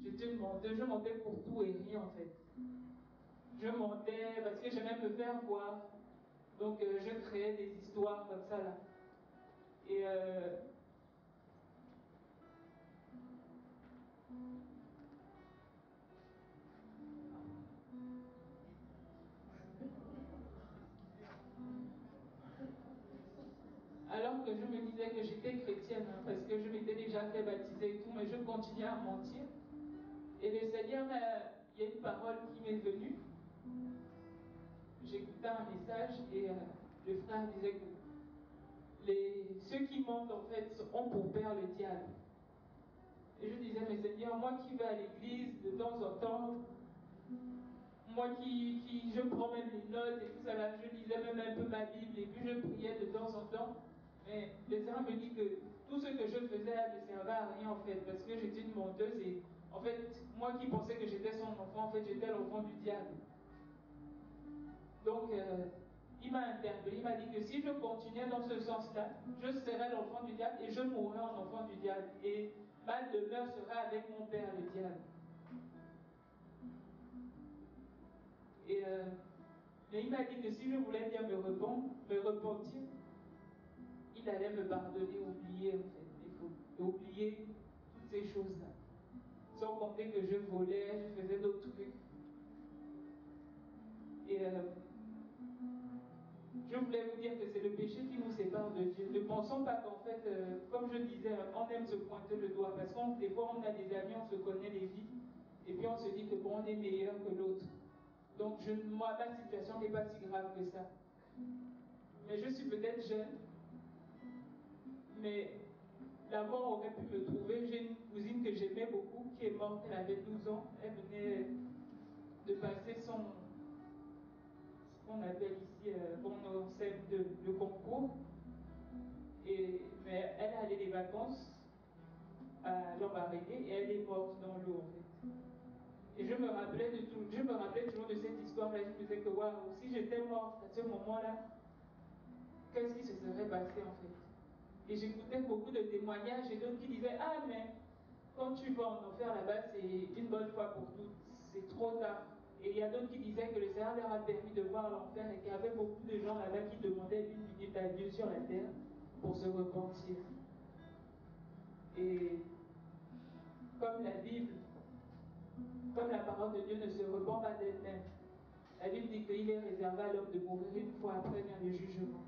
J'étais une menteuse, je mentais pour tout et rien en fait. Je mentais parce que j'aimais me faire voir. Donc je créais des histoires comme ça là. Et alors que je me disais que j'étais chrétienne, hein, parce que je m'étais déjà fait baptiser et tout, mais je continuais à mentir. Et le Seigneur, il y a une parole qui m'est venue. J'écoutais un message et le frère disait que ceux qui mentent en fait ont pour père le diable. Et je disais, mais Seigneur, moi qui vais à l'église de temps en temps, moi je prends même les notes et tout ça là, je lisais même un peu ma Bible et puis je priais de temps en temps. Mais le Seigneur me dit que tout ce que je faisais ne servait à rien en fait, parce que j'étais une menteuse et en fait, moi qui pensais que j'étais son enfant, en fait j'étais l'enfant du diable. Donc il m'a interpellé, il m'a dit que si je continuais dans ce sens-là, je serais l'enfant du diable et je mourrais en enfant du diable. Et ma demeure serait avec mon père le diable. Et mais il m'a dit que si je voulais bien me repentir, il allait me pardonner, oublier en fait les fautes, et oublier toutes ces choses-là. Sans compter que je volais, je faisais d'autres trucs. Et je voulais vous dire que c'est le péché qui nous sépare de Dieu. Ne pensons pas qu'en fait, comme je disais, on aime se pointer le doigt. Parce que des fois, on a des amis, on se connaît les vies. Et puis on se dit que bon, on est meilleur que l'autre. Donc moi, ma situation n'est pas si grave que ça. Mais je suis peut-être jeune. Mais la mort aurait pu me trouver. J'ai une cousine que j'aimais beaucoup, qui est morte, elle avait 12 ans. Elle venait de passer ce qu'on appelle ici, on sème de concours. Mais elle allait des vacances à Lambaréné et elle est morte dans l'eau en fait. Et je me rappelais toujours de cette histoire-là. Je me disais que waouh, si j'étais morte à ce moment-là, qu'est-ce qui se serait passé en fait? Et j'écoutais beaucoup de témoignages et d'autres qui disaient ah mais quand tu vas en enfer là-bas, c'est une bonne fois pour toutes, c'est trop tard. Et il y a d'autres qui disaient que le Seigneur leur a permis de voir l'enfer et qu'il y avait beaucoup de gens là-bas qui demandaient une minute à Dieu sur la terre pour se repentir. Et comme la Bible, comme la parole de Dieu ne se repent pas d'elle-même, la Bible dit qu'il est réservé à l'homme de mourir une fois, après vient le jugement.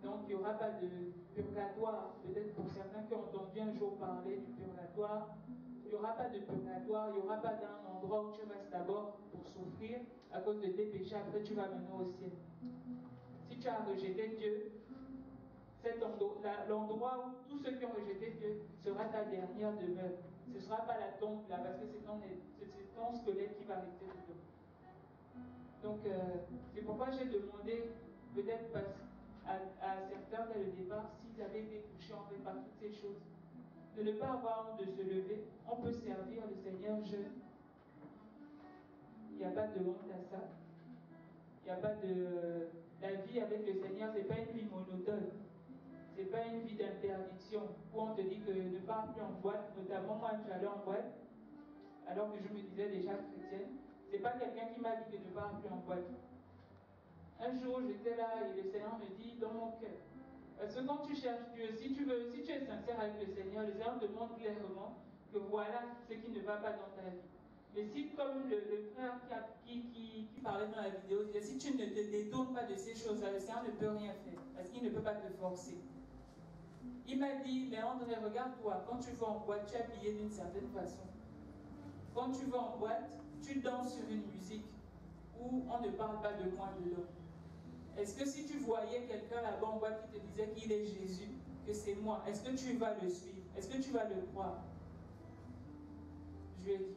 Donc il n'y aura pas de purgatoire. Peut-être pour certains qui ont entendu un jour parler du purgatoire, il n'y aura pas de purgatoire, il n'y aura pas d'un endroit où tu restes d'abord pour souffrir à cause de tes péchés, après tu vas mener au ciel. Si tu as rejeté Dieu, l'endroit où tous ceux qui ont rejeté Dieu sera ta dernière demeure. Ce ne sera pas la tombe là, parce que c'est ton squelette qui va rester dedans. Donc c'est pourquoi j'ai demandé peut-être à certains dès le départ s'ils avaient été touchés en fait par toutes ces choses. De ne pas avoir honte de se lever. On peut servir le Seigneur jeune. Il n'y a pas de honte à ça. Il n'y a pas de... La vie avec le Seigneur, ce n'est pas une vie monotone. Ce n'est pas une vie d'interdiction où on te dit que ne pars plus en boîte. Notamment moi, j'allais en boîte alors que je me disais déjà chrétienne. Ce n'est pas quelqu'un qui m'a dit que ne pars plus en boîte. Un jour, j'étais là et le Seigneur me dit dans mon cœur. Parce que quand tu cherches Dieu, si tu es sincère avec le Seigneur te montre clairement que voilà ce qui ne va pas dans ta vie. Mais si, comme le frère qui parlait dans la vidéo, disait, si tu ne te détournes pas de ces choses-là, le Seigneur ne peut rien faire, parce qu'il ne peut pas te forcer. Il m'a dit, mais André, regarde-toi, quand tu vas en boîte, tu es habillé d'une certaine façon. Quand tu vas en boîte, tu danses sur une musique où on ne parle pas de moi dedans. Est-ce que si tu voyais quelqu'un là-bas en boîte qui te disait qu'il est Jésus, que c'est moi, est-ce que tu vas le suivre? Est-ce que tu vas le croire? Je lui ai dit,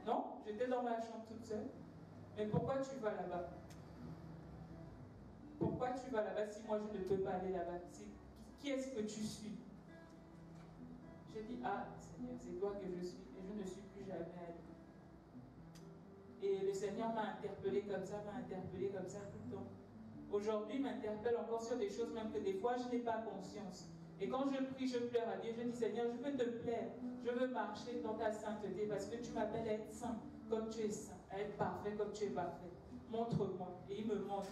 non, j'étais dans ma chambre toute seule. Mais pourquoi tu vas là-bas? Pourquoi tu vas là-bas si moi je ne peux pas aller là-bas? Qui est-ce que tu suis? J'ai dit, ah Seigneur, c'est toi que je suis et je ne suis plus jamais allé. Et le Seigneur m'a interpellé comme ça tout le temps. Aujourd'hui, il m'interpelle encore sur des choses même que des fois je n'ai pas conscience. Et quand je prie, je pleure à Dieu, je dis Seigneur, je veux te plaire, je veux marcher dans ta sainteté parce que tu m'appelles à être saint comme tu es saint, à être parfait comme tu es parfait. Montre-moi. Et il me montre.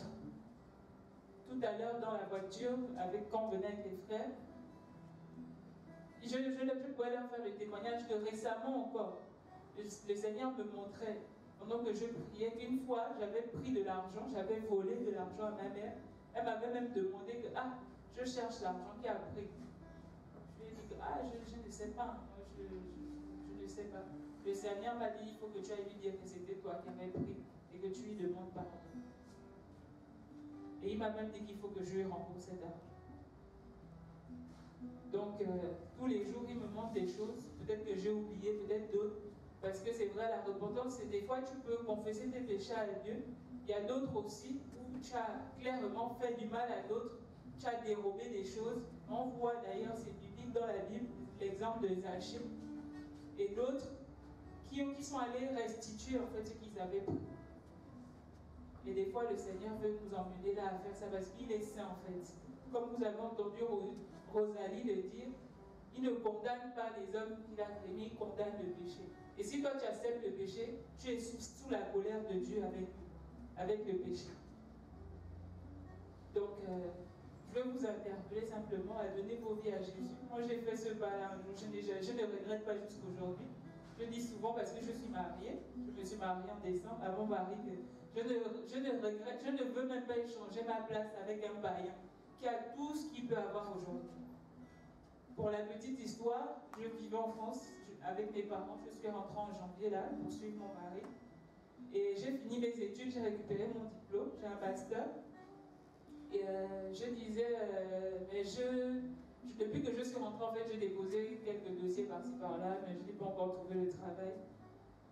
Tout à l'heure dans la voiture, quand on venait avec les frères, je pouvais leur faire le témoignage que récemment encore, le Seigneur me montrait, pendant que je priais, qu'une fois j'avais pris de l'argent, j'avais volé de l'argent à ma mère. Elle m'avait même demandé que, je cherche l'argent qui a pris. Je lui ai dit que, je ne sais pas, moi, je ne sais pas. Le Seigneur m'a dit, il faut que tu ailles lui dire que c'était toi qui avais pris et que tu lui demandes pardon. Et il m'a même dit qu'il faut que je lui rembourse cet argent. Donc, tous les jours, il me montre des choses, peut-être que j'ai oublié, peut-être d'autres, parce que c'est vrai, la repentance, c'est des fois, tu peux confesser tes péchés à Dieu. Il y a d'autres aussi où tu as clairement fait du mal à d'autres, tu as dérobé des choses. On voit d'ailleurs, c'est biblique dans la Bible, l'exemple de Zachée et d'autres qui sont allés restituer en fait ce qu'ils avaient pris. Et des fois, le Seigneur veut nous emmener là à faire ça parce qu'il est saint en fait. Comme vous avez entendu Rosalie le dire, il ne condamne pas les hommes qu'il a créés, il condamne le péché. Et si toi tu acceptes le péché, tu es sous la colère de Dieu avec le péché. Donc, je veux vous interpeller simplement à donner vos vies à Jésus. Moi, j'ai fait ce pas-là un jour, je ne regrette pas jusqu'aujourd'hui. Je dis souvent parce que je suis mariée, je me suis mariée en décembre, à mon mari, que je ne regrette, je ne veux même pas échanger ma place avec un païen qui a tout ce qu'il peut avoir aujourd'hui. Pour la petite histoire, je vivais en France avec mes parents, je suis rentrée en janvier là pour suivre mon mari. Et j'ai fini mes études, j'ai récupéré mon diplôme, j'ai un master. Et je disais, mais depuis que je suis rentrée, en fait, j'ai déposé quelques dossiers par-ci par-là, mais je n'ai pas encore trouvé le travail.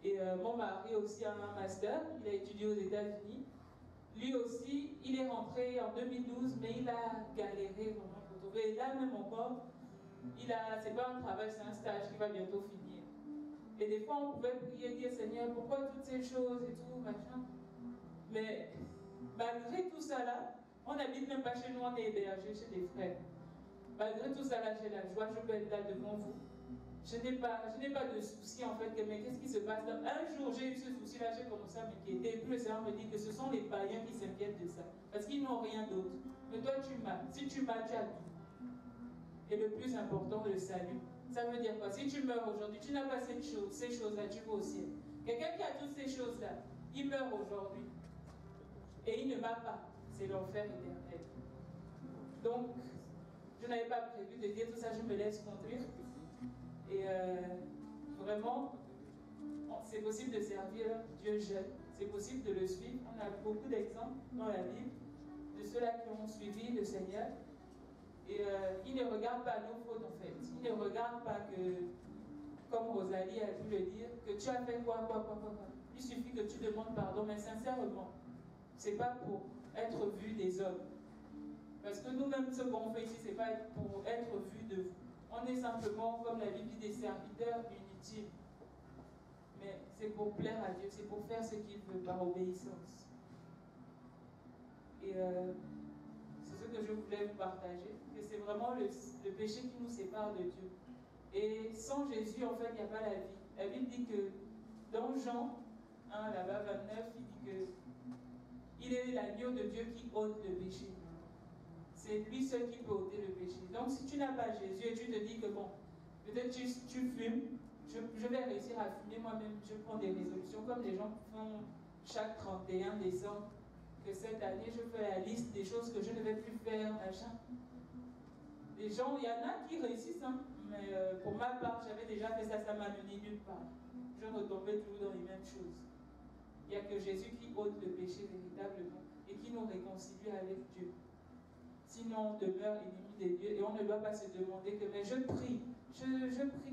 Et mon mari aussi a un master, il a étudié aux États-Unis. Lui aussi, il est rentré en 2012, mais il a galéré vraiment pour trouver. Et là même encore, c'est pas un travail, c'est un stage qui va bientôt finir. Et des fois, on pouvait prier, dire Seigneur, pourquoi toutes ces choses et tout, machin. Mais malgré tout ça là, on n'habite même pas chez nous, on est hébergé chez des frères. Malgré tout ça là, j'ai la joie, je peux être là devant vous. Je n'ai pas de souci en fait, mais qu'est-ce qui se passe là? Un jour, j'ai eu ce souci-là, j'ai commencé à m'inquiéter. Et puis le Seigneur me dit que ce sont les païens qui s'inquiètent de ça. Parce qu'ils n'ont rien d'autre. Mais toi, tu m'as. Si tu m'as, tu as tout. Et le plus important, le salut. Ça veut dire quoi? Si tu meurs aujourd'hui, tu n'as pas ces choses-là, tu vas au ciel. Quelqu'un qui a toutes ces choses-là, il meurt aujourd'hui. Et il ne m'a pas. C'est l'enfer éternel. Donc, je n'avais pas prévu de dire tout ça, je me laisse conduire. Et vraiment, c'est possible de servir Dieu jeune, c'est possible de le suivre. On a beaucoup d'exemples dans la Bible de ceux-là qui ont suivi le Seigneur. Et il ne regarde pas nos fautes en fait. Il ne regarde pas que, comme Rosalie a pu le dire, que tu as fait quoi. Il suffit que tu demandes pardon, mais sincèrement, c'est pas pour être vu des hommes. Parce que nous-mêmes, ce qu'on fait ici, c'est pas pour être vu de vous. On est simplement, comme la Bible dit, des serviteurs inutiles. Mais c'est pour plaire à Dieu, c'est pour faire ce qu'il veut par obéissance. Et c'est ce que je voulais vous partager, que c'est vraiment le péché qui nous sépare de Dieu. Et sans Jésus, en fait, il n'y a pas la vie. La Bible dit que dans Jean 1, là-bas, 29, il dit que il est l'agneau de Dieu qui ôte le péché. C'est lui seul qui peut ôter le péché. Donc si tu n'as pas Jésus et tu te dis que bon, peut-être tu fumes, je vais réussir à fumer moi-même, je prends des résolutions comme les gens font chaque 31 décembre, que cette année je fais la liste des choses que je ne vais plus faire, machin. Les gens, il y en a qui réussissent, hein, mais pour ma part, j'avais déjà fait ça, ça m'a mené nulle part. Je retombais toujours dans les mêmes choses. Il n'y a que Jésus qui ôte le péché véritablement et qui nous réconcilie avec Dieu. Sinon, on demeure ennemi de Dieu et on ne doit pas se demander que, mais je prie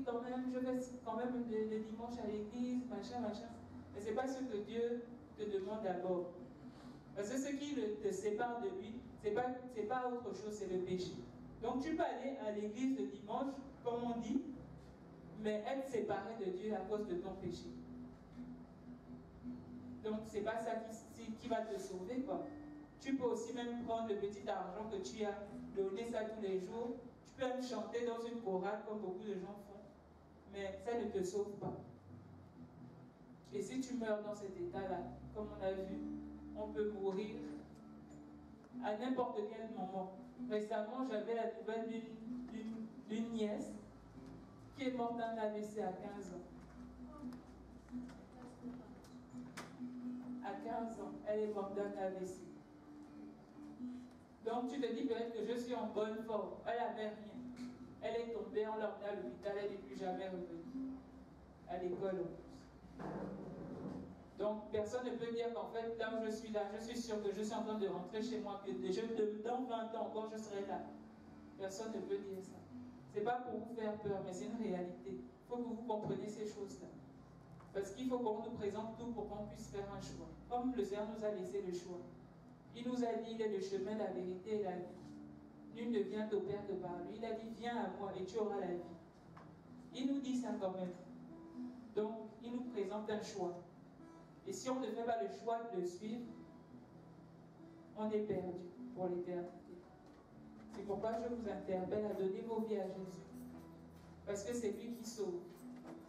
quand même, je vais quand même le dimanche à l'église, machin. Mais ce n'est pas ce que Dieu te demande d'abord. Parce que ce qui te sépare de lui, ce n'est pas autre chose, c'est le péché. Donc tu peux aller à l'église le dimanche, comme on dit, mais être séparé de Dieu à cause de ton péché. Donc c'est pas ça qui va te sauver, quoi. Tu peux aussi même prendre le petit argent que tu as, donner ça tous les jours, tu peux même chanter dans une chorale comme beaucoup de gens font, mais ça ne te sauve pas. Et si tu meurs dans cet état-là, comme on a vu, on peut mourir à n'importe quel moment. Récemment, j'avais la nouvelle d'une nièce qui est morte d'un AVC à 15 ans. À 15 ans, elle est morte d'un AVC. Donc tu te dis peut-être que je suis en bonne forme. Elle n'avait rien. Elle est tombée, on l'a emmenée à l'hôpital, elle n'est plus jamais revenue. À l'école en plus. Donc personne ne peut dire qu'en fait, là où je suis là, je suis sûr que je suis en train de rentrer chez moi, que dans 20 ans encore je serai là. Personne ne peut dire ça. Ce n'est pas pour vous faire peur, mais c'est une réalité. Il faut que vous compreniez ces choses-là. Parce qu'il faut qu'on nous présente tout pour qu'on puisse faire un choix. Comme le Seigneur nous a laissé le choix. Il nous a dit, il est le chemin, la vérité et la vie. Nul ne vient au Père que par lui. Il a dit, viens à moi et tu auras la vie. Il nous dit ça quand même. Donc, il nous présente un choix. Et si on ne fait pas le choix de le suivre, on est perdu pour l'éternité. C'est pourquoi je vous interpelle à donner vos vies à Jésus. Parce que c'est lui qui sauve.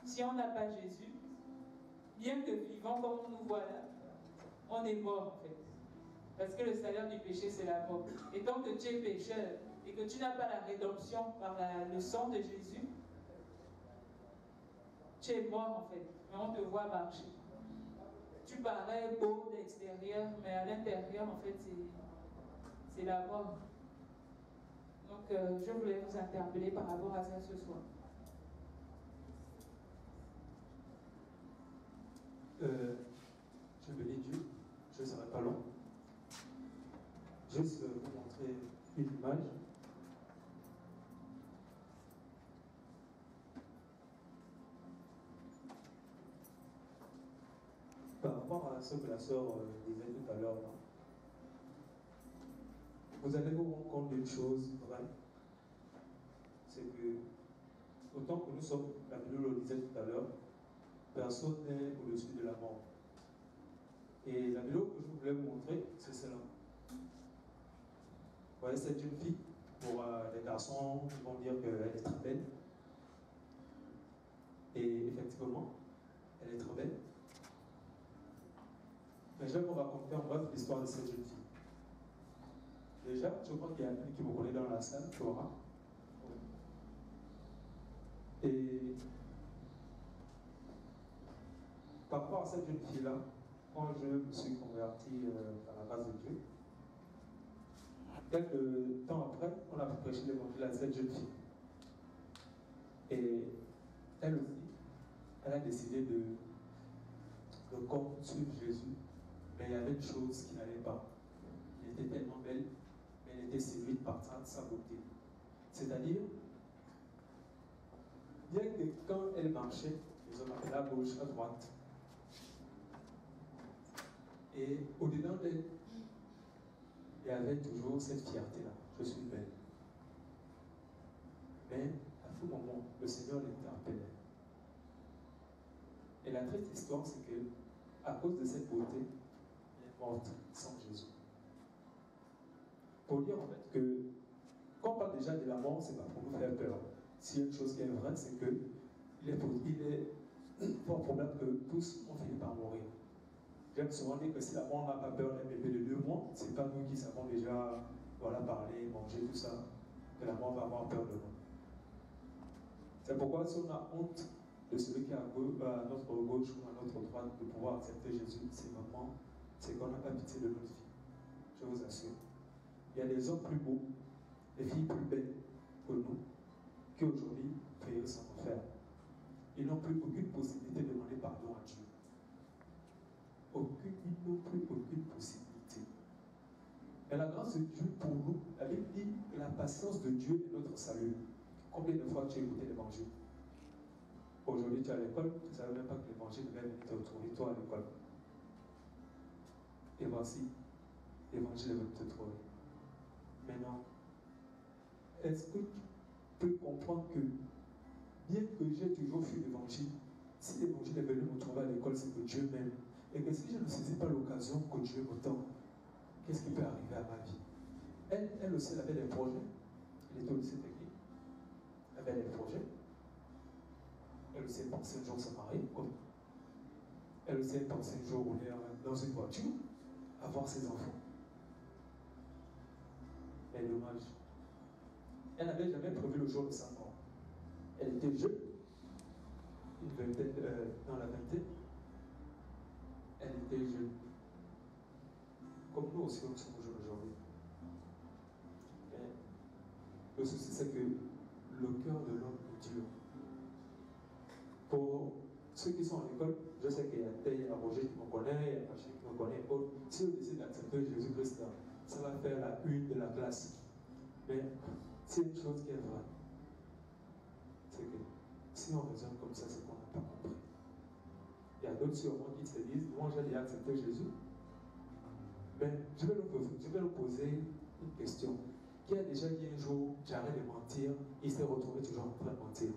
Si on n'a pas Jésus, bien que vivant comme on nous voit là, on est mort en fait. Parce que le salaire du péché, c'est la mort. Et tant que tu es pécheur et que tu n'as pas la rédemption par le sang de Jésus, tu es mort en fait. Mais on te voit marcher. Tu parais beau de l'extérieur, mais à l'intérieur, en fait, c'est la mort. Donc, je voulais vous interpeller par rapport à ça ce soir. Je bénis Dieu, je ne serai pas long. Juste vous montrer une image. Par rapport à ce que la sœur disait tout à l'heure, vous allez vous rendre compte d'une chose vraie, c'est que autant que nous sommes, la Bible le disait tout à l'heure, personne n'est au-dessus de la mort. Et la vidéo que je voulais vous montrer, c'est celle-là. Vous voyez cette jeune fille, pour les garçons, ils vont dire qu'elle est très belle. Et effectivement, elle est très belle. Mais je vais vous raconter en bref l'histoire de cette jeune fille. Déjà, je crois qu'il y a une qui me connaît dans la salle, Flora. Et par rapport à cette jeune fille-là, quand je me suis converti à la grâce de Dieu, quelques temps après, on a prêché l'évangile à cette jeune fille. Et elle aussi, elle a décidé de suivre Jésus, mais il y avait une chose qui n'allait pas. Elle était tellement belle, mais elle était séduite par sa beauté. C'est-à-dire, bien que quand elle marchait, les hommes appelaient à gauche, à droite, et au-dedans d'elle, il y avait toujours cette fierté-là. Je suis belle. Mais à tout moment, le Seigneur l'interpellait. Et la triste histoire, c'est que, à cause de cette beauté, elle est morte sans Jésus. Pour dire en fait que, quand on parle déjà de la mort, c'est pas pour nous faire peur. S'il y a une chose qui est vraie, c'est que il est fort probable que tous ont fini par mourir. J'aime souvent dire que si la mort n'a pas peur d'un bébé de 2 mois, c'est pas nous qui savons déjà parler, manger, tout ça, que la mort va avoir peur de nous. C'est pourquoi si on a honte de celui qui est à notre gauche ou à notre droite de pouvoir accepter Jésus, c'est qu'on n'a pas pitié de notre vie. Je vous assure. Il y a des hommes plus beaux, des filles plus belles que nous, qui aujourd'hui périssent en enfer. Ils n'ont plus aucune possibilité de demander pardon à Dieu. Ils n'ont plus aucune possibilité. Mais la grâce de Dieu pour nous, la Bible dit que la patience de Dieu est notre salut. Combien de fois tu as écouté l'évangile? Aujourd'hui tu es à l'école, tu ne savais même pas que l'évangile devait venir te retrouver toi à l'école. Et voici, l'évangile est venu te trouver. Maintenant, est-ce que tu peux comprendre que, bien que j'ai toujours fui l'évangile, si l'évangile est venu me trouver à l'école, c'est que Dieu m'aime. Et que si je ne saisis pas l'occasion que Dieu me tend, qu'est-ce qui peut arriver à ma vie? Elle aussi, elle avait des projets. Elle était au lycée technique. avait des projets. Elle aussi pensait un jour se marier. Elle aussi pensait un jour rouler dans une voiture, avoir ses enfants. Mais dommage. Elle n'avait jamais prévu le jour de sa mort. Elle était jeune, une vingtaine, dans la vingtaine. Elle était jeune. Comme nous aussi, nous sommes jeunes aujourd'hui. Le souci, c'est que le cœur de l'homme est dur. Pour ceux qui sont à l'école, je sais qu'il y a Tel, il y a Roger qui me connaît, il y a Rachid qui me connaît, autres. Si on décide d'accepter Jésus-Christ, ça va faire la une de la classe. Mais c'est une chose qui est vraie. C'est que si on raisonne comme ça, c'est qu'on n'a pas compris. Il y a d'autres sûrement qui se disent, moi j'ai déjà accepté Jésus. Mais je vais nous poser une question. Qui a déjà dit un jour, j'arrête de mentir, il s'est retrouvé toujours en train de mentir?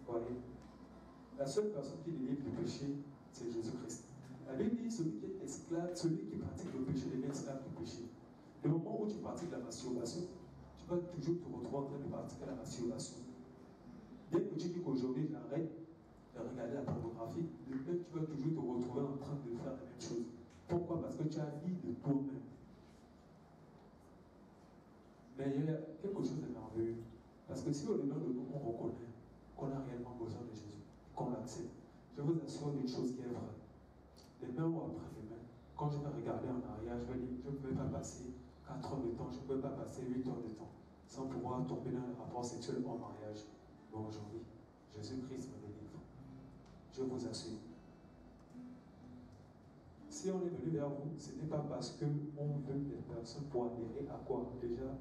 Vous voyez? La seule personne qui délivre du péché, c'est Jésus-Christ. La Bible dit, celui qui est esclave, celui qui pratique le péché devient esclave du péché. Le moment où tu pratiques la masturbation, tu vas toujours te retrouver en train de pratiquer la masturbation. Dès que tu dis qu'aujourd'hui j'arrête de regarder la pornographie, tu vas toujours te retrouver en train de faire la même chose. Pourquoi? Parce que tu as dit de toi-même. Mais il y a quelque chose de merveilleux. Parce que si au-dedans de nous, on reconnaît qu'on a réellement besoin de Jésus, qu'on l'accepte, je vous assure d'une chose qui est vraie. Demain ou après-demain, quand je vais regarder en arrière, je vais dire, je ne peux pas passer 4 heures de temps, je ne peux pas passer 8 heures de temps sans pouvoir tomber dans un rapport sexuel en mariage. Mais aujourd'hui, Jésus-Christ me délivre. Je vous assure. Si on est venu vers vous, ce n'est pas parce qu'on veut des personnes pour adhérer à quoi? Déjà,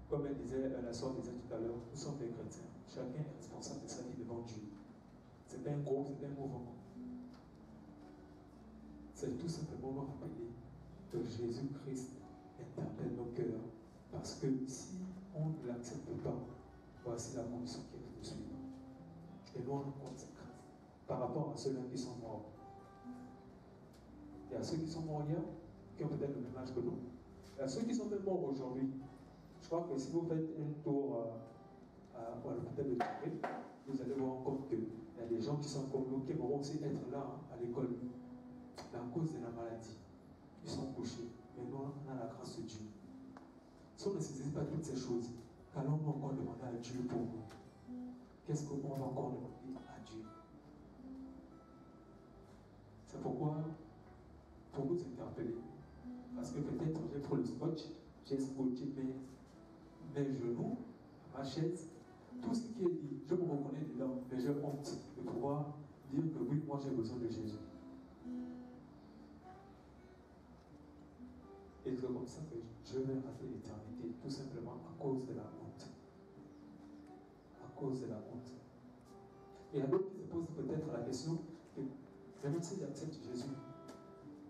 comme elle disait, la soeur disait tout à l'heure, nous sommes des chrétiens. Chacun est responsable de sa vie devant Dieu. Ce n'est pas un groupe, ce n'est pas un mouvement. C'est tout simplement nous rappeler que Jésus-Christ interpelle nos cœurs. Parce que si on ne l'accepte pas, voici la condition qui est de suivre. Et nous, on a conséquence par rapport à ceux-là qui sont morts. Il y a ceux qui sont morts hier, qui ont peut-être le même âge que nous. Il y a ceux qui sont même morts aujourd'hui. Je crois que si vous faites un tour à l'hôpital de Paris, vous allez voir compte qu'il y a des gens qui sont comme nous, qui vont aussi être là à l'école. Mais à cause de la maladie, ils sont couchés. Mais nous, on a la grâce de Dieu. Si on ne saisit pas toutes ces choses, qu'allons-nous encore demander à Dieu pour nous? Qu'est-ce qu'on va encore demander à Dieu? C'est pourquoi, pour nous interpeller, parce que peut-être j'ai pris le scotch, j'ai scotché mes genoux, ma chaise, tout ce qui est dit, je me reconnais dedans, mais j'ai honte de pouvoir dire que oui, moi j'ai besoin de Jésus. Et c'est comme ça que je vais rater l'éternité, tout simplement à cause de la honte. À cause de la honte. Et il y a d'autres qui se posent peut-être la question que même si j'accepte Jésus,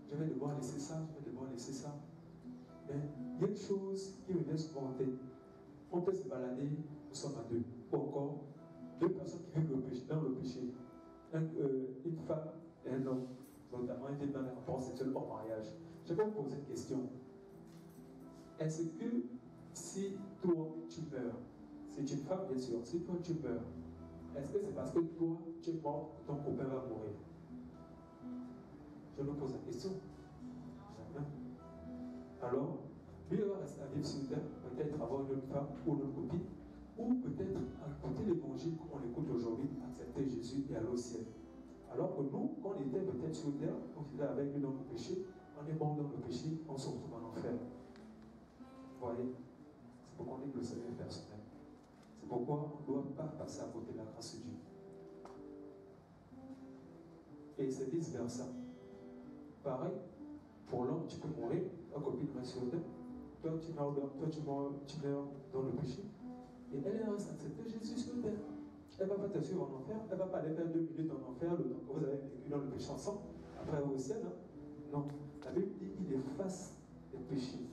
je vais devoir laisser ça, je vais devoir laisser ça. Mais il y a une chose qui me vient souvent en tête. On peut se balader, nous sommes à deux. Ou encore, deux personnes qui vivent dans le péché. Une femme et un homme, notamment ils vivent dans les rapports sexuels hors mariage. Je vais vous poser une question. Est-ce que si toi tu meurs, c'est une femme bien sûr, si toi tu meurs, est-ce que c'est parce que toi tu es mort que ton copain va mourir? Je me pose la question. Jamais. Alors, lui il va rester à vivre sur terre, peut-être avoir une autre femme ou une autre copine, ou peut-être écouter l'évangile qu'on écoute aujourd'hui, accepter Jésus et aller au ciel. Alors que nous, quand on était peut-être sur terre, on vivait avec lui dans le péché, on est mort dans le péché, on se retrouve en enfer. Vous voyez? C'est pourquoi on dit que le salut est personnel. C'est pourquoi on ne doit pas passer à côté de la grâce de Dieu. Et c'est vice-versa. Pareil, pour l'homme, tu peux mourir, ta copine reste sur terre, toi tu meurs dans le péché, et elle reste accepter Jésus sur terre. Elle ne va pas te suivre en enfer, elle ne va pas aller faire 2 minutes en enfer, le temps que vous avez vécu dans le péché ensemble, après au ciel. Hein? Non, la Bible dit qu'il efface les péchés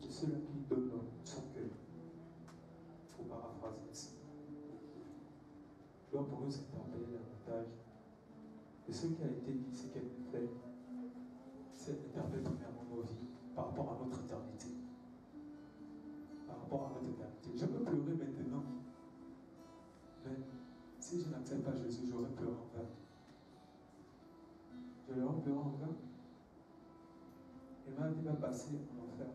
de ceux-là qui donnent son cœur. Il faut paraphraser ainsi. Donc pour nous, c'est interpeller davantage. Et ce qui a été dit, ce qui a été fait, c'est interpeller premièrement nos vies par rapport à notre éternité. Par rapport à notre pas Jésus, j'aurais pleuré en vain. Je l'aurais pleuré en vain. Et ma vie va passer en enfer.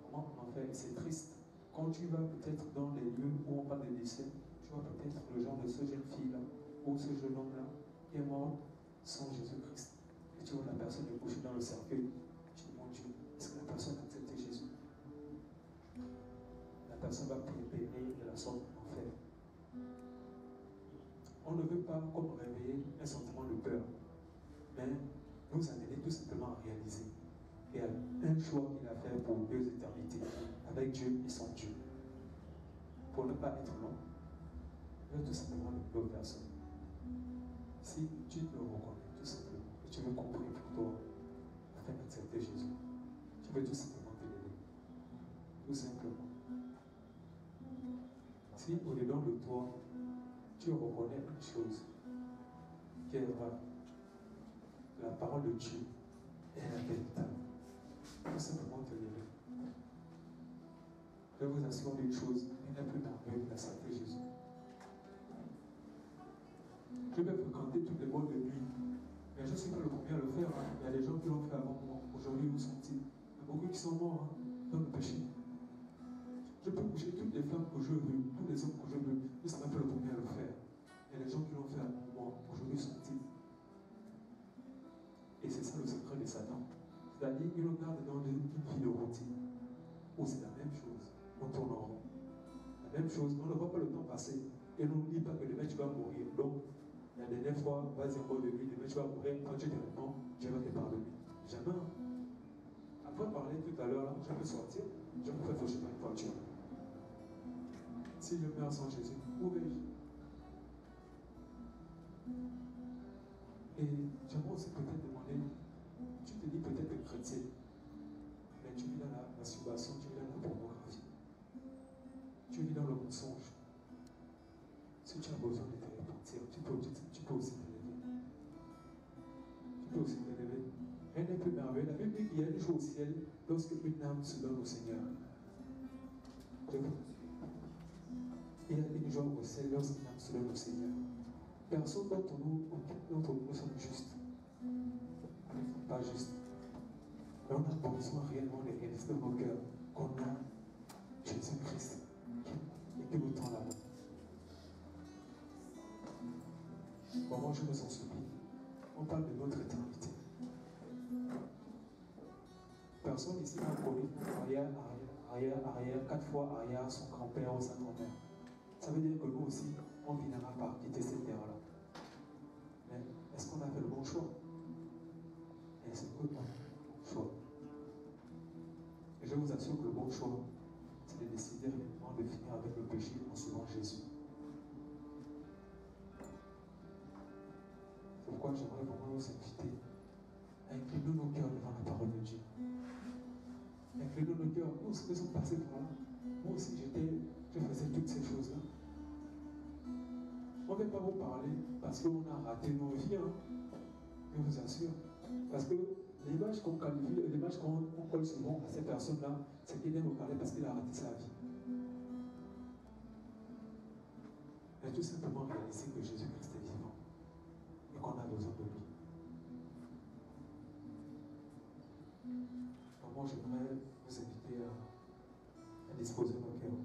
Comment en enfer? C'est triste. Quand tu vas peut-être dans les lieux où on parle des décès, tu vois peut-être le genre de ce jeune fille-là, ou ce jeune homme-là, qui est mort sans Jésus-Christ. Et tu vois la personne est couchée dans le cercueil. Tu dis, mon Dieu, est-ce que la personne a accepté Jésus? La personne va périr de la sorte en enfer. On ne veut pas comme réveiller un sentiment de peur, mais nous amener tout simplement à réaliser qu'il y a un choix qu'il a fait pour 2 éternités, avec Dieu et sans Dieu. Pour ne pas être long, je veux tout simplement le plus aux personnes. Si tu te reconnais tout simplement, et tu veux comprendre pour toi, afin d'accepter Jésus, tu veux tout simplement te lever. Tout simplement. Si au-dedans de toi, tu reconnais une chose, qui est vraie, la parole de Dieu est la véritable. Tout simplement te lever. Je vous assure d'une chose, il n'est plus merveilleux d'accepter Jésus. Je vais fréquenter toutes les boîtes de nuit, mais je ne suis pas le premier à le faire. Il y a des gens qui l'ont fait avant moi. Aujourd'hui, où sont-ils? Il y a beaucoup qui sont morts dans le péché. Je peux coucher toutes les femmes que je veux, tous les hommes que je veux, mais je ne serai pas le premier à le faire. Il y a des gens qui l'ont fait avant moi. Aujourd'hui, où sont-ils? Et c'est ça le secret de Satan. C'est-à-dire qu'il nous garde dans une vie de routine, où c'est la même chose. On tourne en rond. La même chose, on ne voit pas le temps passer. Et on n'oublie pas que demain tu vas mourir. Donc, la dernière fois, vas-y encore de lui, demain tu vas mourir. Quand tu te réponds, je vais te pardonner. Jamais. Après parler tout à l'heure, je peux sortir, je peux faire faucher par une voiture. Si je meurs sans Jésus, où vais-je? Et j'aimerais aussi peut-être demander, tu te dis peut-être chrétien, mais tu vis dans la masturbation, tu vis dans la pornographie, tu vis dans le mensonge. Si tu as besoin de te repentir, tu peux aussi te lever. Tu peux aussi te lever. Rien n'est plus merveilleux. La Bible dit qu'il y a une joie au ciel lorsque une âme se donne au Seigneur. Je vous assure. Il y a une joie au ciel lorsqu'une âme se donne au Seigneur. Personne d'entre nous, nous sommes justes. Nous ne sommes pas justes. Mais on a besoin réellement de réaliser dans nos cœurs qu'on a Jésus-Christ et qui nous tend la main. Comment je me sens supplie. On parle de notre éternité. Personne ici n'a connu arrière, 4 fois arrière son grand-père ou sa grand-mère. Ça veut dire que nous aussi, on finira par quitter cette terre-là. Mais est-ce qu'on a fait le bon choix? Est-ce qu'on a fait le bon choix? Et je vous assure que le bon choix, c'est de décider réellement de finir avec le péché en suivant Jésus. C'est pourquoi j'aimerais vraiment vous inviter à incliner nos cœurs devant la parole de Dieu. Inclinons nos cœurs. Nous aussi, nous sommes passés par là. Moi aussi, je faisais toutes ces choses-là. On ne va pas vous parler parce qu'on a raté nos vies, hein. Je vous assure. Parce que l'image qu'on qualifie, l'image qu'on colle souvent à ces personnes-là, c'est qu'il vient vous parler parce qu'il a raté sa vie. Mais tout simplement réaliser que Jésus-Christ est vivant et qu'on a besoin de lui. Donc moi, j'aimerais vous inviter à disposer nos cœurs.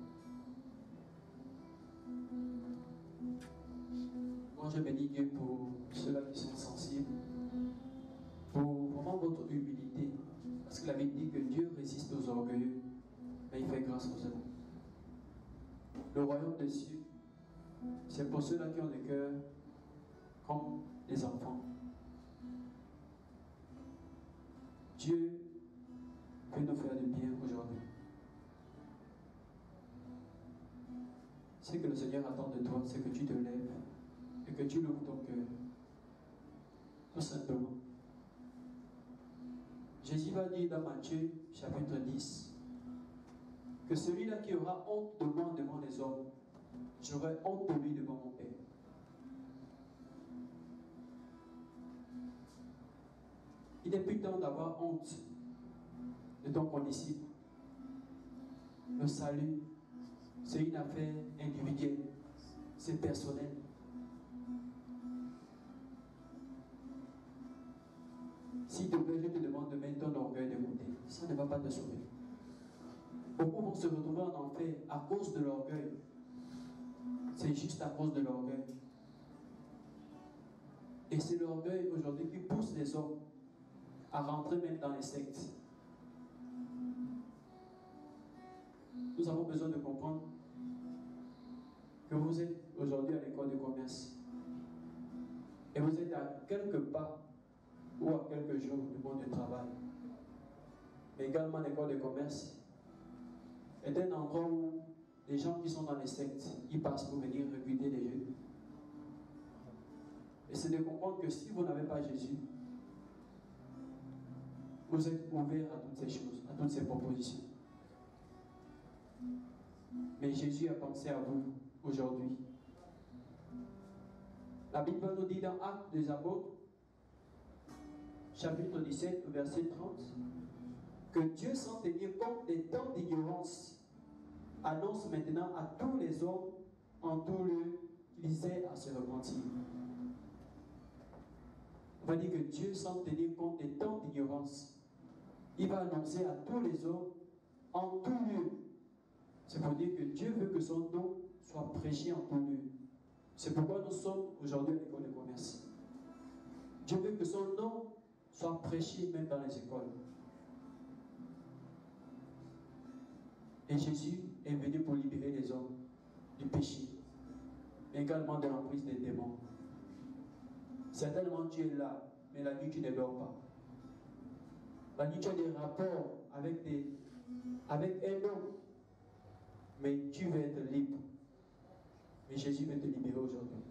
Moi, je bénis Dieu pour ceux-là qui sont sensibles, pour vraiment votre humilité. Parce que la Bible dit que Dieu résiste aux orgueilleux, mais il fait grâce aux hommes. Le royaume des cieux, c'est pour ceux-là qui ont le cœur comme des enfants. Dieu peut nous faire du bien aujourd'hui. Ce que le Seigneur attend de toi, c'est que tu te lèves et que tu l'ouvres ton cœur. Tout simplement. Jésus va dire dans Matthieu chapitre 10 que celui-là qui aura honte de moi devant les hommes, j'aurai honte de lui devant mon Père. Il n'est plus temps d'avoir honte de ton condisciple. Le salut, c'est une affaire individuelle. c'est personnel. S'il te plaît, je te demande de mettre ton orgueil de côté. Ça ne va pas te sauver. Beaucoup vont se retrouver en enfer à cause de l'orgueil. C'est juste à cause de l'orgueil. Et c'est l'orgueil aujourd'hui qui pousse les hommes à rentrer même dans les sectes. Nous avons besoin de comprendre que vous êtes aujourd'hui à l'école de commerce et vous êtes à quelques pas ou à quelques jours du monde du travail. Mais également l'école de commerce est un endroit où les gens qui sont dans les sectes, ils passent pour venir recruter les jeunes. Et c'est de comprendre que si vous n'avez pas Jésus, vous êtes ouvert à toutes ces choses, à toutes ces propositions. Mais Jésus a pensé à vous aujourd'hui. La Bible nous dit dans Actes des Apôtres, chapitre 17, verset 30, que Dieu, sans tenir compte des temps d'ignorance, annonce maintenant à tous les hommes en tout lieu qu'ils aient à se repentir. On va dire que Dieu, sans tenir compte des temps d'ignorance, il va annoncer à tous les hommes en tout lieu. C'est pour dire que Dieu veut que son nom soit prêché en tout lieu. C'est pourquoi nous sommes aujourd'hui à l'école de commerce. Dieu veut que son nom soit prêché même dans les écoles. Et Jésus est venu pour libérer les hommes du péché, mais également de l'emprise des démons. Certainement tu es là, mais la nuit tu ne dors pas. La nuit tu as des rapports avec un homme, mais tu veux être libre. Mais Jésus veut te libérer aujourd'hui.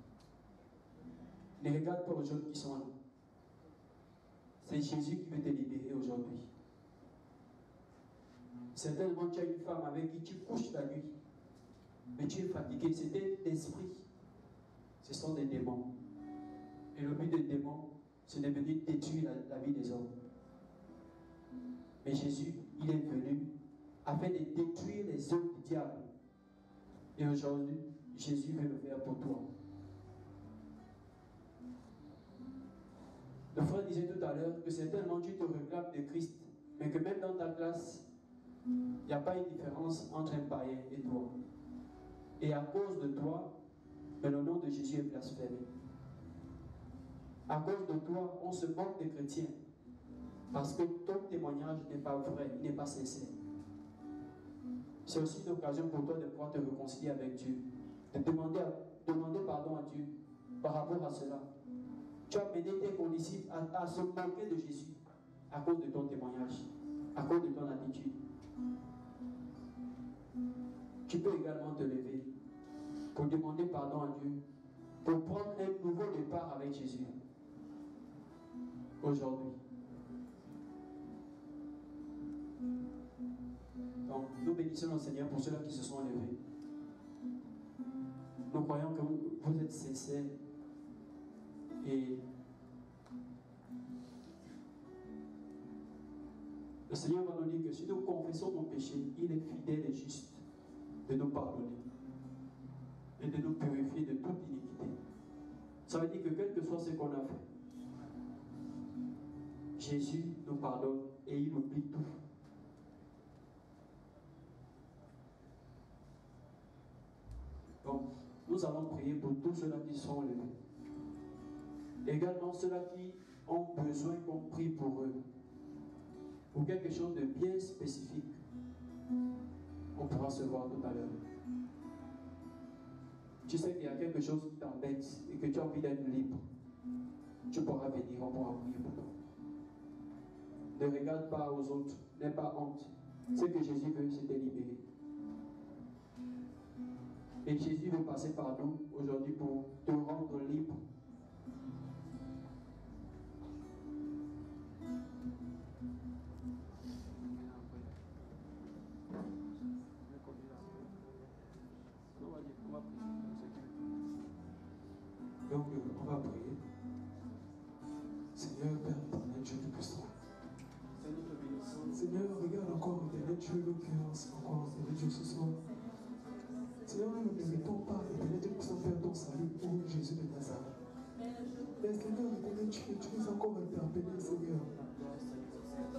Ne regarde pas aux jeunes qui sont là. C'est Jésus qui veut te libérer aujourd'hui. Certainement tu as une femme avec qui tu couches la nuit, mais tu es fatigué. C'est un esprit. Ce sont des démons. Et le but des démons, c'est de venir détruire la vie des hommes. Mais Jésus, il est venu afin de détruire les œuvres du diable. Et aujourd'hui, Jésus veut le faire pour toi. Le frère disait tout à l'heure que certainement tu te réclames de Christ, mais que même dans ta classe, il n'y a pas une différence entre un païen et toi. Et à cause de toi, mais le nom de Jésus est blasphémé. À cause de toi, on se moque des chrétiens. Parce que ton témoignage n'est pas vrai, il n'est pas sincère. C'est aussi une occasion pour toi de pouvoir te réconcilier avec Dieu. De demander pardon à Dieu par rapport à cela. Tu as mené tes condisciples à se moquer de Jésus à cause de ton témoignage, à cause de ton attitude. Tu peux également te lever pour demander pardon à Dieu, pour prendre un nouveau départ avec Jésus. Aujourd'hui. Donc, nous bénissons le Seigneur pour ceux-là qui se sont levés. Nous croyons que vous êtes sincères et le Seigneur va nous dire que si nous confessons nos péchés, il est fidèle et juste de nous pardonner et de nous purifier de toute iniquité. Ça veut dire que quel que soit ce qu'on a fait, Jésus nous pardonne et il oublie tout. Donc, nous allons prier pour tous ceux-là qui sont levés. Également ceux-là qui ont besoin qu'on prie pour eux. Pour quelque chose de bien spécifique. On pourra se voir tout à l'heure. Tu sais qu'il y a quelque chose qui t'embête et que tu as envie d'être libre. Tu pourras venir, on pourra prier pour toi. Ne regarde pas aux autres, n'aie pas honte. Ce que Jésus veut, c'est te libérer. Et Jésus veut passer par nous aujourd'hui pour te rendre libre. Donc, on va prier. Seigneur, Père éternel, Dieu Tout-Puissant. Seigneur, regarde encore, éternel Dieu, nos cœurs, encore, éternel Dieu, ce soir. Seigneur, nous ne méritons pas, éternel Dieu, pour faire ton salut pour Jésus de Nazareth. Mais Seigneur, éternel Dieu, tu nous as encore interpellés, Seigneur.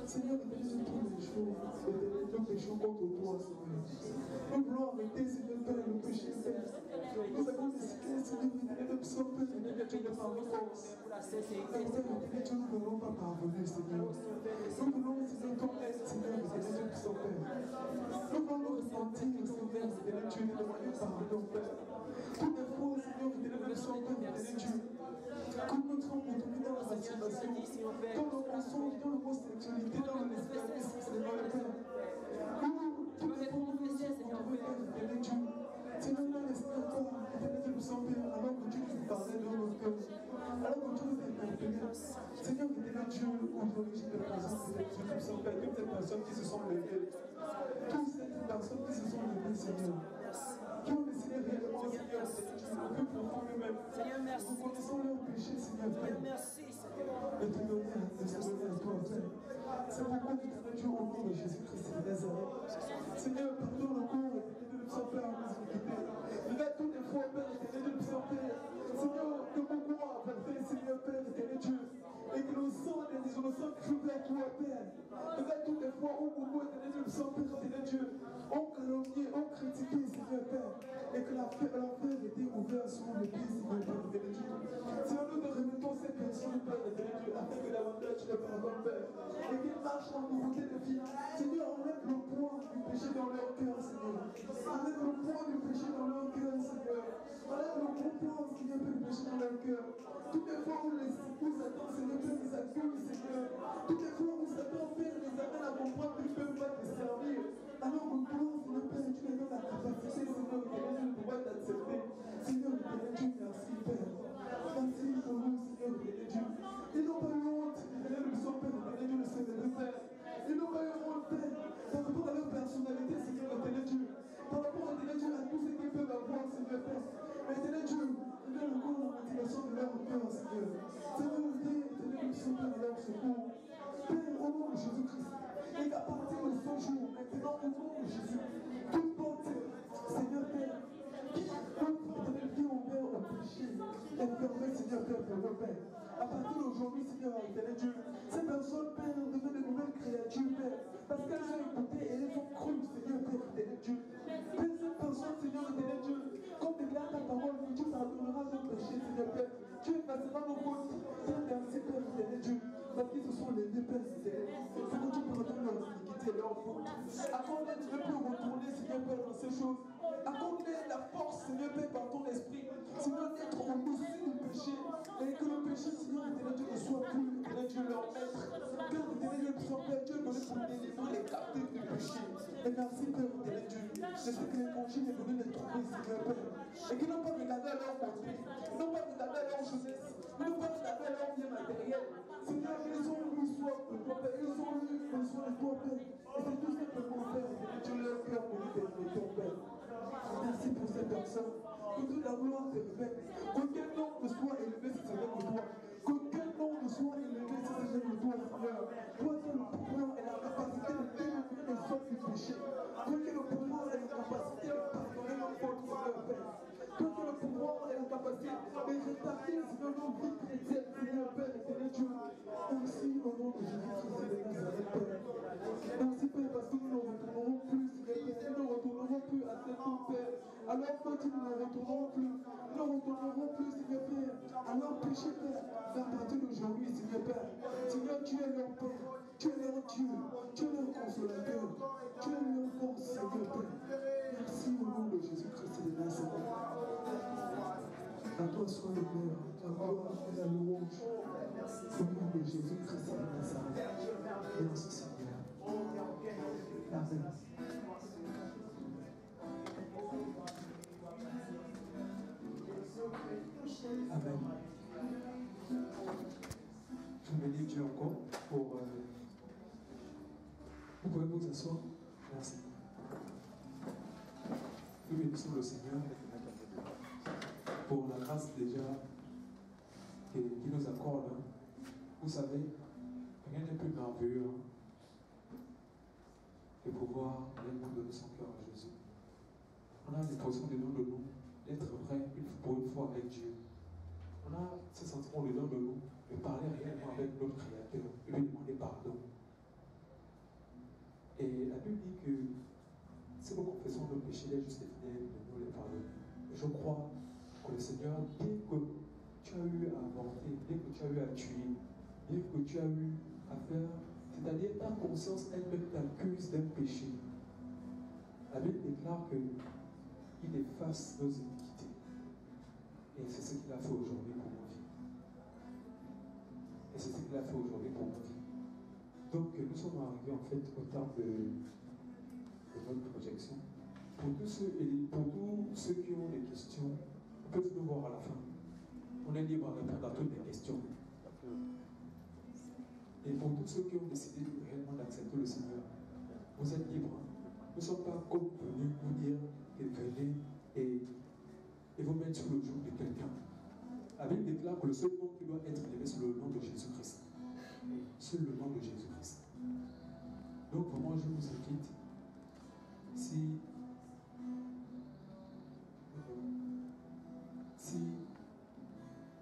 Seigneur, éternel Dieu, tous les jours, éternel Dieu, nous péchons contre toi, Seigneur. Nous voulons arrêter, Seigneur Père, le péché, Père. Nous avons décidé, Seigneur, éternel Dieu, Père, éternel Dieu, de par nos forces. Éternel Dieu, nous ne voulons pas parvenir, Seigneur. Nous voulons, Seigneur, ton aide, Seigneur, éternel Dieu, Père. Nous voulons ressentir, Seigneur, éternel Dieu, de demander pardon, Père. Toutes les fois, Seigneur, éternel Dieu, éternel Dieu, comme nous sommes retournés dans la masturbation, dans le mensonge, dans l'homosexualité, dans le lesbianisme, Seigneur le Père. Toutes les fois, nous sommes retrouvés, éternel Dieu. Seigneur, nous laissons encore, éternel Dieu, nous sommes bien, alors que Dieu nous parlait dans nos cœurs, alors que Dieu nous interpellait. Seigneur, éternel Dieu, aujourd'hui, je te présente, éternel Dieu, nous sommes toutes ces personnes qui se sont levées, toutes ces personnes qui se sont levées, Seigneur, qui ont décidé réellement, Seigneur, le plus profond nous-mêmes. Nous connaissons leurs péchés, Seigneur, Père. Et te donner à toi, Père. C'est pourquoi nous t'avons Dieu au nom de Jésus-Christ de Nazareth. Seigneur, pardonne encore, éternel de nous Père, nos iniquités. Regarde toutes les fois, Père, éternel de nous Père. Seigneur, que beaucoup ont averti, Seigneur, Père, éternel Dieu. Et que nos sangs des innocents crient vers toi, Père. Regarde toutes les fois où beaucoup, éternel de nous Père, éternel Dieu, ont calomnié, ont critiqué, Seigneur, Père. Et que l'enfer était ouvert sur les pieds, Seigneur, Père, éternel Dieu. Seigneur, nous te remettons ces personnes, Père, éternel Dieu, afin que davantage tu les pardonnes, Père. Et qu'ils marchent en nouveauté de vie. Seigneur, enlève le poids du péché dans leur cœur, Seigneur. Enlève le poids du péché dans leur cœur, Seigneur. Enlève le gros poids, Seigneur, du péché dans leur cœur. Toutes les fois où Satan, Seigneur, Père, les accueille, Seigneur. Toutes les fois où Satan, Père, les amène à comprendre qu'ils ne peuvent pas te servir. Alors que toi, Seigneur, Père, tu les donnes la capacité, Seigneur, de pouvoir t'accepter. Seigneur, éternel Dieu, merci, Père. Merci pour nous, Seigneur, éternel Dieu. Ils n'ont pas eu honte, éternel de son Père, éternel Dieu, le Seigneur, Père. Ils n'ont pas eu honte, Père, par rapport à leur personnalité, Seigneur, éternel Dieu. Par rapport, éternel Dieu, à tout ce qu'ils peuvent avoir, Seigneur, Père. Mais éternel Dieu, regarde encore la motivation de leur cœur, Seigneur. Seigneur, viens, éternel de son Père, à leur secours. Père, au nom de Jésus-Christ. Et qu'à partir de ce jour, maintenant, au nom de Jésus, toute porte, Seigneur, Père, qui est ouvert au péché, est fermée, Seigneur, Père, pour le Père. À partir d'aujourd'hui, Seigneur, éternel Dieu, ces personnes, Père, deviennent de nouvelles créatures, Père, parce qu'elles ont écouté et elles ont cru, Seigneur, Père, éternel Dieu. Père, ces personnes, Seigneur, éternel Dieu, comme déclare ta parole, Dieu pardonnera nos péchés, Seigneur, Père. Dieu effacera nos fautes. Père, merci, Père, éternel Dieu, parce qu'ils se sont levés, Père, éternel. C'est que Dieu pardonne leurs iniquités et leurs fautes. Accorde-les de ne plus retourner, Seigneur, Père, dans ces choses. Accorde-les la force, Seigneur, Père, par ton esprit. Seigneur, d'être au-dessus du péché. Et que le péché, Seigneur, éternel Dieu, ne soit plus, éternel Dieu, leur maître. Père, éternel Dieu, que son Père, Dieu est venu pour délivrer les captifs du péché. Et merci, Père, éternel Dieu. Je sais que l'évangile est venu les trouver, Seigneur, Père. Et qu'ils n'ont pas regardé à leur côté. Ils n'ont pas regardé à leur jeunesse. Ils n'ont pas regardé à leur bien matériel. Seigneur, ils ont eu soif de toi, Père. Ils ont eu besoin de toi, Père. Et c'est tout simplement, Père, éternel Dieu, leur cœur pour lui bénir ton Père. Merci pour ces personnes. Que toute la gloire te révèle. Qu'aucun nom ne soit élevé si ce n'est que toi. Qu'aucun nom ne soit élevé si ce n'est que toi, Seigneur. Toi qui as le pouvoir et la capacité de délivrer les hommes du péché. Toi qui as le pouvoir et la capacité de pardonner nos fautes, Seigneur Père. Toi qui as le pouvoir et la capacité de rétablir, Seigneur, nos vies chrétiennes, Seigneur Père, éternel Dieu. Merci au nom de Jésus-Christ de Nazareth, Père. Merci, Père, parce que nous ne retournerons plus, Seigneur Père. Nous ne retournerons plus à cet homme, Père. Alors, quand nous ne retournerons plus, nous ne retournerons plus, Seigneur Père, à leur péché, Père. Mais à partir d'aujourd'hui, Seigneur Père, Seigneur, tu es leur Père, tu es leur Dieu, tu es leur consolateur, tu es leur force, Seigneur Père. Merci au nom de Jésus-Christ de Nazareth. À toi soit le Père, la gloire et la louange. Au nom de Jésus-Christ de Nazareth. Merci, Seigneur. Amen. Amen. Je bénis Dieu encore pour... Vous pouvez vous asseoir. Merci. Nous bénissons le Seigneur pour la grâce déjà qu'il nous accorde. Vous savez, rien n'est plus merveilleux de pouvoir vraiment donner son cœur à Jésus. On a l'impression de nous, d'être vrai pour une fois avec Dieu. On a ce sentiment dedans de nous, de parler réellement avec notre Créateur, de lui demander pardon. Et la Bible dit que si nous confessons nos péchés, il est juste et fidèle de nous les pardonner. Et je crois que le Seigneur, dès que tu as eu à avorter, dès que tu as eu à tuer, dès que tu as eu à faire, c'est-à-dire ta conscience elle-même t'accuse d'un péché. La Bible déclare qu'il efface nos iniquités. Et c'est ce qu'il a fait aujourd'hui pour nos vies. Et c'est ce qu'il a fait aujourd'hui pour nos vies. Donc nous sommes arrivés en fait au terme de notre projection. Pour tous ceux qui ont des questions, on peut nous voir à la fin. On est libre à répondre à toutes les questions. Et pour tous ceux qui ont décidé réellement d'accepter le Seigneur, vous êtes libres. Nous ne sommes pas comme venus vous dire que venez et vous mettre sur le joug de quelqu'un. La Bible déclare que le seul nom qui doit être élevé, c'est le nom de Jésus-Christ. C'est le nom de Jésus-Christ. Donc vraiment, je vous invite, si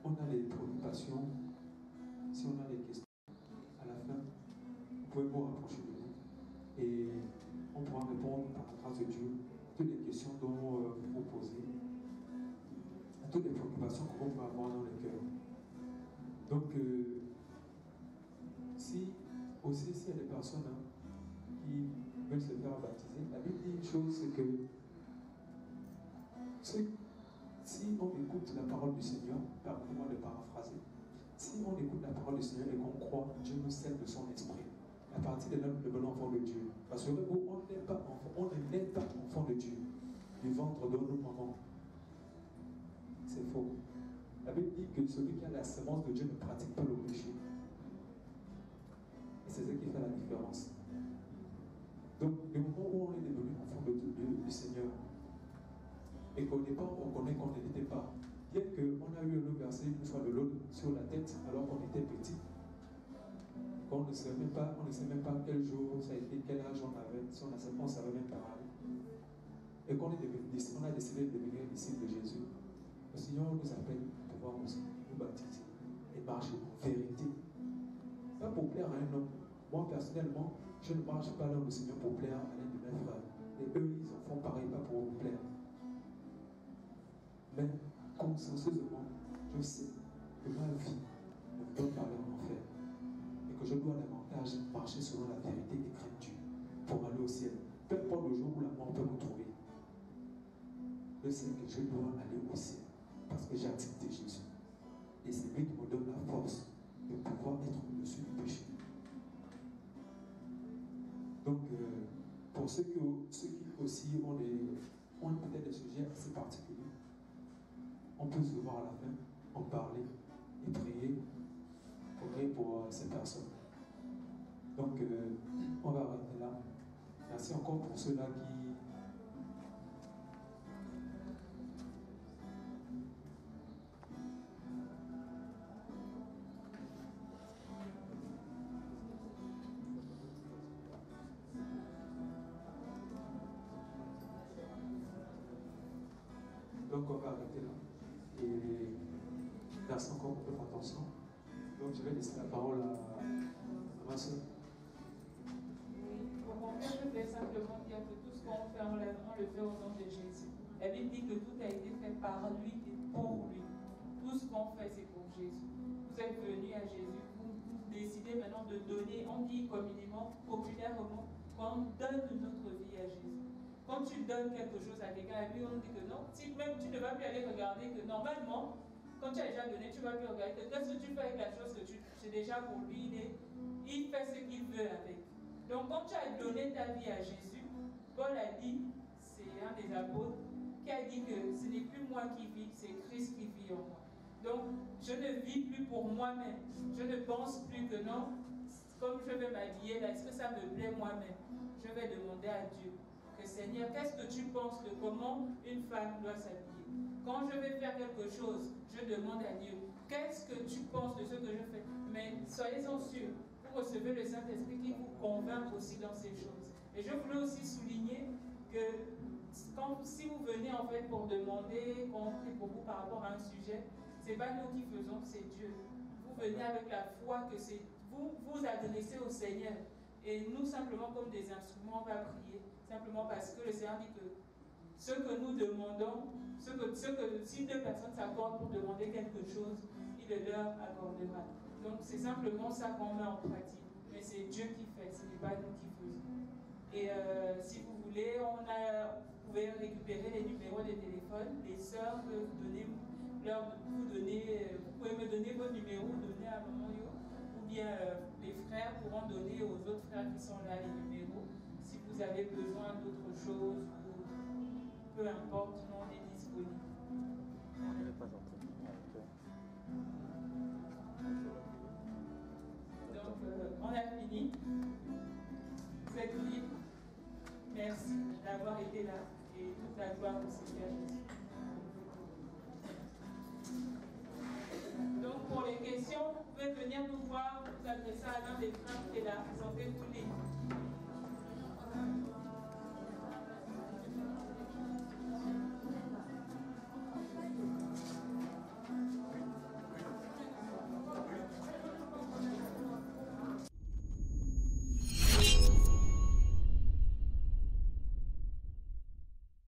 on a des préoccupations, si on a des questions, à la fin, vous pouvez vous rapprocher de nous et on pourra répondre par la grâce de Dieu à toutes les questions dont vous vous posez, à toutes les préoccupations que vous pouvez avoir dans le cœur. Donc, s'il y a des personnes qui veulent se faire baptiser, la Bible dit une chose, c'est que si on écoute la parole du Seigneur, permettez-moi de paraphraser, si on écoute la parole du Seigneur et qu'on croit, Dieu nous scelle de son esprit. À partir de là, nous devenons enfants de Dieu. Parce que on ne naît pas enfant de Dieu du ventre de nos mamans. C'est faux. La Bible dit que celui qui a la semence de Dieu ne pratique pas le péché. Et c'est ce qui fait la différence. Donc, du moment où on est devenu enfant du Seigneur, et qu'au départ, on connaît qu'on ne l'était pas, bien qu'on a eu le verset une fois de l'eau sur la tête alors qu'on était petit, qu'on ne sait même pas quel jour ça a été, quel âge on avait, si on savait même parler. Et qu'on a décidé de devenir disciples de Jésus, le Seigneur nous appelle à pouvoir aussi nous baptiser et marcher en vérité. Pas pour plaire à un homme. Moi, personnellement, je ne marche pas dans le Seigneur pour plaire à l'un de mes frères. Et eux, ils en font pareil, pas pour vous plaire. Mais consciencieusement, je sais que ma vie ne peut pas aller en enfer. Et que je dois davantage marcher selon la vérité et craindre Dieu pour aller au ciel. Peu importe le jour où la mort peut me trouver. Je sais que je dois aller au ciel parce que j'ai accepté Jésus. Et c'est lui qui me donne la force de pouvoir être au-dessus du péché. Donc, pour ceux qui aussi ont peut-être des sujets assez particuliers, on peut se voir à la fin, en parler et prier pour ces personnes. Donc, on va arrêter là. Merci encore pour ceux-là qui... Donc, on va arrêter là. Et merci encore pour votre attention. Donc, je vais laisser la parole à ma soeur. Pour conclure, je voulais simplement dire que tout ce qu'on fait, on le fait au nom de Jésus. La Bible dit que tout a été fait par lui et pour lui. Tout ce qu'on fait, c'est pour Jésus. Vous êtes venus à Jésus, vous décidez maintenant de donner, on dit communément, populairement, qu'on donne notre vie à Jésus. Quand tu donnes quelque chose à quelqu'un, et puis on dit que non, si même tu ne vas plus aller regarder que normalement, quand tu as déjà donné, tu ne vas plus regarder que qu'est-ce que tu fais avec la chose que c'est déjà pour lui, il fait ce qu'il veut avec. Donc quand tu as donné ta vie à Jésus, Paul a dit, c'est un des apôtres, qui a dit que ce n'est plus moi qui vis, c'est Christ qui vit en moi. Donc je ne vis plus pour moi-même. Je ne pense plus que non, comme je vais m'habiller là, est-ce que ça me plaît moi-même? Je vais demander à Dieu. Que Seigneur, qu'est-ce que tu penses de comment une femme doit s'habiller? Quand je vais faire quelque chose, je demande à Dieu, qu'est-ce que tu penses de ce que je fais? Mais soyez-en sûrs, vous recevez le Saint-Esprit qui vous convainc aussi dans ces choses. Et je voulais aussi souligner que si vous venez en fait pour demander qu'on prie pour vous par rapport à un sujet, ce n'est pas nous qui faisons, c'est Dieu. Vous venez avec la foi que c'est vous vous adressez au Seigneur. Et nous, simplement comme des instruments, on va prier. Simplement parce que le Seigneur dit que ce que nous demandons, si deux personnes s'accordent pour demander quelque chose, il le leur accordera. Donc c'est simplement ça qu'on met en pratique. Mais c'est Dieu qui fait, ce n'est pas nous qui faisons. Et si vous voulez, vous pouvez récupérer les numéros de téléphone. Les sœurs peuvent vous donner, vous pouvez me donner vos numéros, donner à Maman Yo. Ou bien les frères pourront donner aux autres frères qui sont là les numéros. Si vous avez besoin d'autre chose, ou peu importe, nous on est disponible. On n'est pas entré. Donc on a fini. Vous êtes libre. Merci d'avoir été là et toute la gloire au Seigneur Jésus. Donc pour les questions, vous pouvez venir nous voir, vous adresser à l'un des frères qui est là.